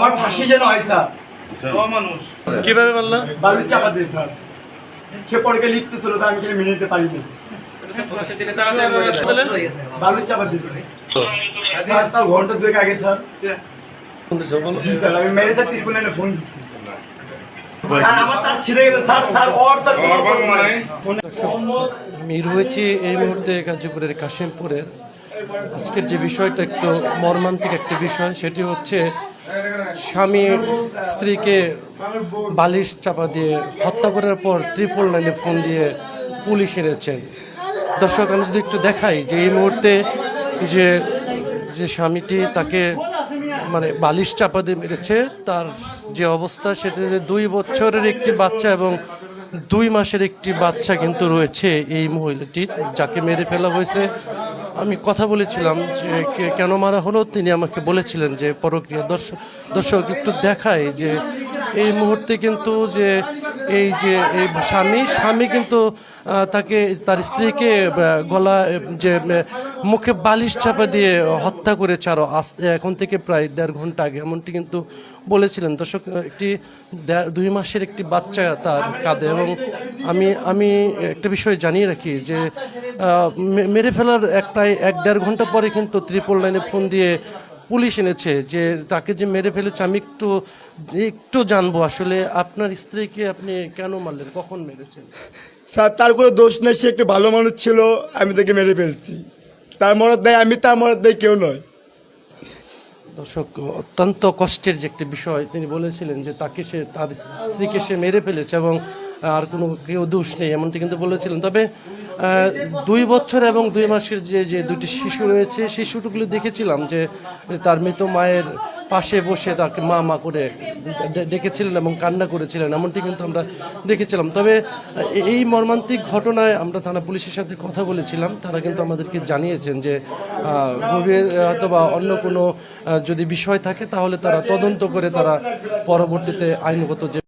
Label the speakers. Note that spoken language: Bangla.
Speaker 1: আমার ফাঁসি যেন হয় স্যার।
Speaker 2: কিভাবে বললো?
Speaker 1: বালুর চাপা দিয়ে স্যার। সে পরকে লিখতে ছিল, আমি সেটা মেনে নিতে পারিনি। বালুর চাপা দিয়ে স্যার, তার ঘন্টা 2 আগে স্যার। জি স্যার, আমি মেরে স্যার ত্রিপুল লাইনে ফোন দিচ্ছি। আমার তার ছিঁড়ে গেছে স্যার, স্যার ওর তার
Speaker 2: আমি রয়েছি এই মুহূর্তে গাজীপুরের কাশিমপুরের। আজকের যে বিষয়টা একটু মর্মান্তিক একটা বিষয়, সেটি হচ্ছে স্বামী স্ত্রীকে বালিশ চাপা দিয়ে হত্যা করার পর ট্রিপল লাইনে ফোন দিয়ে পুলিশ এনেছেন। দর্শক, আমি যদি একটু দেখাই যে এই মুহূর্তে যে যে স্বামীটি তাকে মানে বালিশ চাপা দিয়ে মেরেছে, তার যে অবস্থা সেটাতে 2 বছরের একটি বাচ্চা এবং 2 মাসের একটি বাচ্চা কিন্তু রয়েছে এই মহিলাটির, যাকে মেরে ফেলা হয়েছে। আমি কথা বলেছিলাম যে কেন মারা হলো, তিনি আমাকে বলেছিলেন যে পরক্রিয়া। দর্শক একটু দেখায় যে এই মুহূর্তে কিন্তু যে এই স্বামী কিন্তু তাকে তার স্ত্রীকে গলা যে মুখে বালিশ চাপা দিয়ে হত্যা করেছে আরো এখন থেকে প্রায় 1.5 ঘন্টা আগে, এমনটি কিন্তু বলেছিলেন। দর্শক, একটি 2 মাসের একটি বাচ্চা তার কাঁধে। এবং আমি একটা বিষয় জানিয়ে রাখি যে মেরে ফেলার প্রায় 1.5 ঘন্টা পরে কিন্তু ট্রিপল লাইনে ফোন দিয়ে পুলিশ এনেছে যে তাকে যে মেরে ফেলেছে। আমি একটু জানবো আসলে আপনার স্ত্রীকে আপনি কেন মারলেন, কখন মেরেছেন?
Speaker 1: স্যার, তার কোনো দোষ নেই, সে একটু ভালো মানুষ ছিল, আমি তাকে মেরে ফেলছি। তার মরদ দেয় আমি, তার মরদ দেয় কেউ নয়।
Speaker 2: দর্শক, অত্যন্ত কষ্টের যে একটি বিষয়, তিনি বলেছিলেন যে তার স্ত্রীকে সে মেরে ফেলেছে এবং আর কোনো কেউ দোষ নেই, এমনটি কিন্তু বলেছিলেন। তবে 2 বছর এবং 2 মাসের যে 2টি শিশু রয়েছে, শিশুগুলো দেখেছিলাম যে তার মৃত মায়ের পাশে বসে তাকে মা মা করে ডেকেছিলেন এবং কান্না করেছিলেন, এমনটি কিন্তু আমরা দেখেছিলাম। তবে এই মর্মান্তিক ঘটনায় আমরা থানা পুলিশের সাথে কথা বলেছিলাম। তারা কিন্তু আমাদেরকে জানিয়েছেন যে গভীর অথবা অন্য কোনো যদি বিষয় থাকে তাহলে তারা তদন্ত করে তারা পরবর্তীতে আইনগত যে